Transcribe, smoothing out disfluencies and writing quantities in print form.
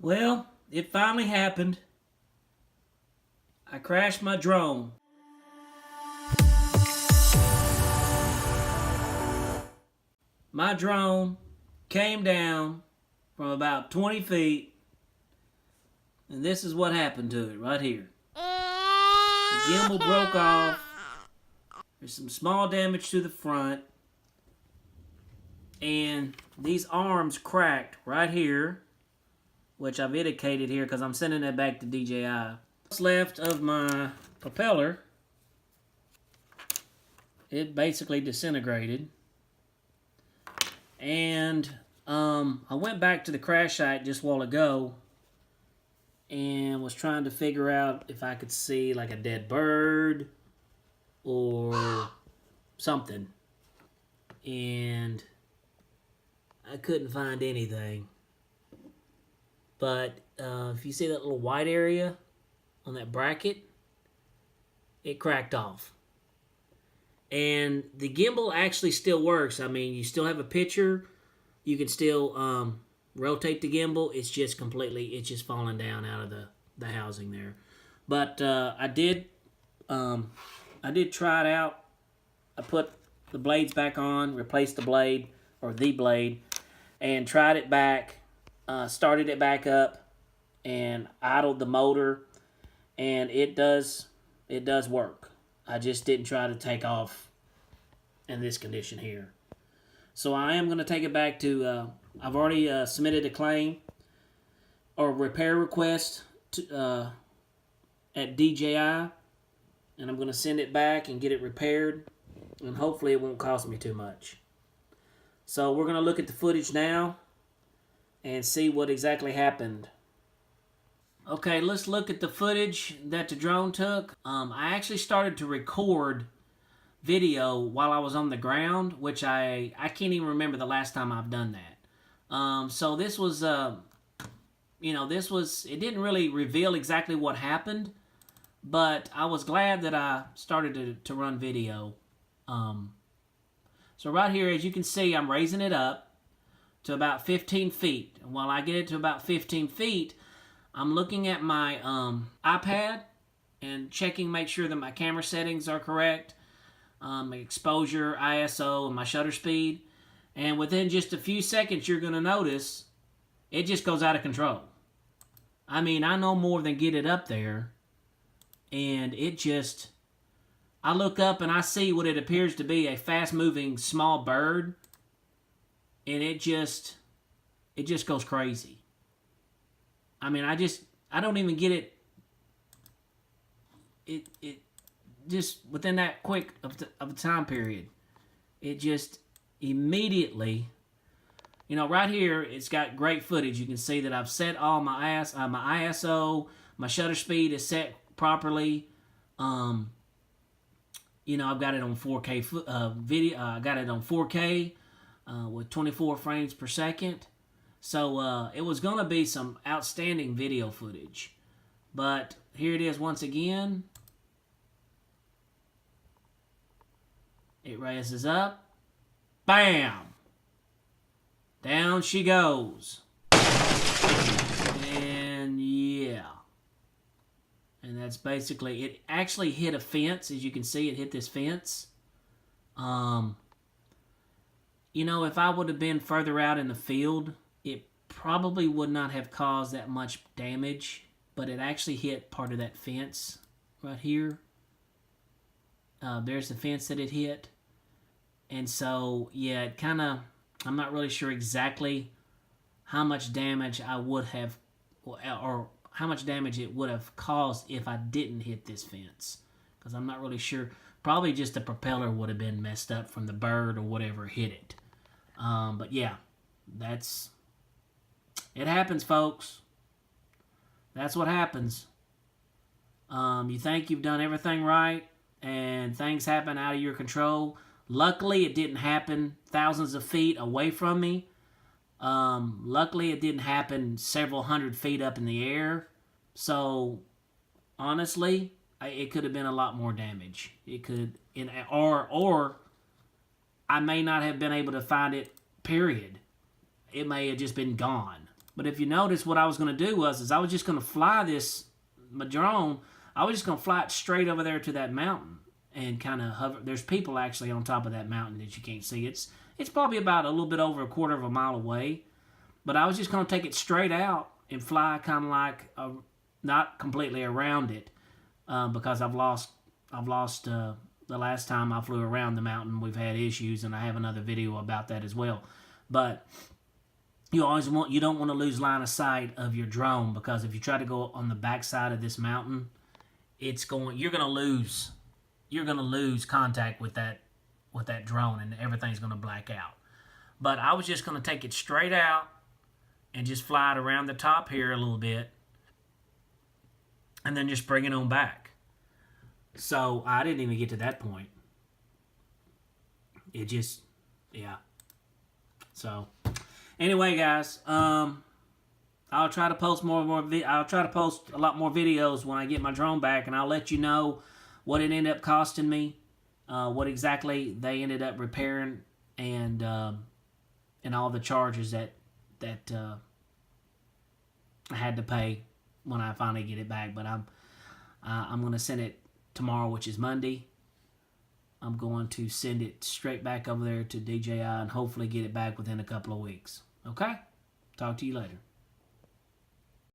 Well, it finally happened. I crashed my drone. My drone came down from about 20 feet, and this is what happened to it right here. The gimbal broke off. There's some small damage to the front, and these arms cracked right here, which I've indicated here because I'm sending that back to DJI. What's left of my propeller, it basically disintegrated. And I went back to the crash site just a while ago and was trying to figure out if I could see like a dead bird or something. And I couldn't find anything. But if you see that little white area on that bracket, it cracked off. And the gimbal actually still works. I mean, you still have a picture. You can still rotate the gimbal. It's just falling down out of the housing there. But I did try it out. I put the blades back on, replaced the blade, and tried it back. Started it back up and idled the motor, and it does work. I just didn't try to take off in this condition here. So I am going to take it back to, I've already submitted a claim or repair request to, at DJI, and I'm going to send it back and get it repaired, and hopefully it won't cost me too much. So we're going to look at the footage now and see what exactly happened. Okay, let's look at the footage that the drone took. I actually started to record video while I was on the ground, which I can't even remember the last time I've done that. So this was, it didn't really reveal exactly what happened, but I was glad that I started to run video. So right here, as you can see, I'm raising it up to about 15 feet. And while I get it to about 15 feet, I'm looking at my iPad and checking, make sure that my camera settings are correct, my exposure, ISO, and my shutter speed. And within just a few seconds, you're going to notice it just goes out of control. I mean, I no more than get it up there, and I look up and I see what it appears to be a fast-moving small bird, and it just goes crazy. I mean, I don't even get it. It just within that quick of a time period, it just immediately, right here, it's got great footage. You can see that I've set all my ISO, my shutter speed is set properly. I've got it on 4K video. I got it on 4K with 24 frames per second. So it was going to be some outstanding video footage. But here it is once again. It raises up. Bam! Down she goes. And yeah. And that's basically, it actually hit a fence. As you can see, it hit this fence. If I would have been further out in the field, it probably would not have caused that much damage, but it actually hit part of that fence right here. There's the fence that it hit. And so, yeah, it kind of, I'm not really sure exactly how much damage I would have, or how much damage it would have caused if I didn't hit this fence. Because I'm not really sure. Probably just the propeller would have been messed up from the bird or whatever hit it. But yeah, it happens, folks. That's what happens. You think you've done everything right, and things happen out of your control. Luckily, it didn't happen thousands of feet away from me. Luckily, it didn't happen several hundred feet up in the air. So, honestly, it could have been a lot more damage. It could, or I may not have been able to find it, period. It may have just been gone. But if you notice, what I was going to do is I was just going to fly my drone, I was just going to fly it straight over there to that mountain and kind of hover. There's people actually on top of that mountain that you can't see. It's probably about a little bit over a quarter of a mile away. But I was just going to take it straight out and fly kind of like, not completely around it, because I've lost the last time I flew around the mountain, we've had issues, and I have another video about that as well. But you don't want to lose line of sight of your drone, because if you try to go on the backside of this mountain, you're gonna lose contact with that drone, and everything's gonna black out. But I was just gonna take it straight out and just fly it around the top here a little bit, and then just bring it on back. So I didn't even get to that point. It just, yeah. So anyway, guys, I'll try to post I'll try to post a lot more videos when I get my drone back, and I'll let you know what it ended up costing me, what exactly they ended up repairing, and all the charges that I had to pay when I finally get it back. But I'm going to send it tomorrow, which is Monday. I'm going to send it straight back over there to DJI and hopefully get it back within a couple of weeks. Okay? Talk to you later.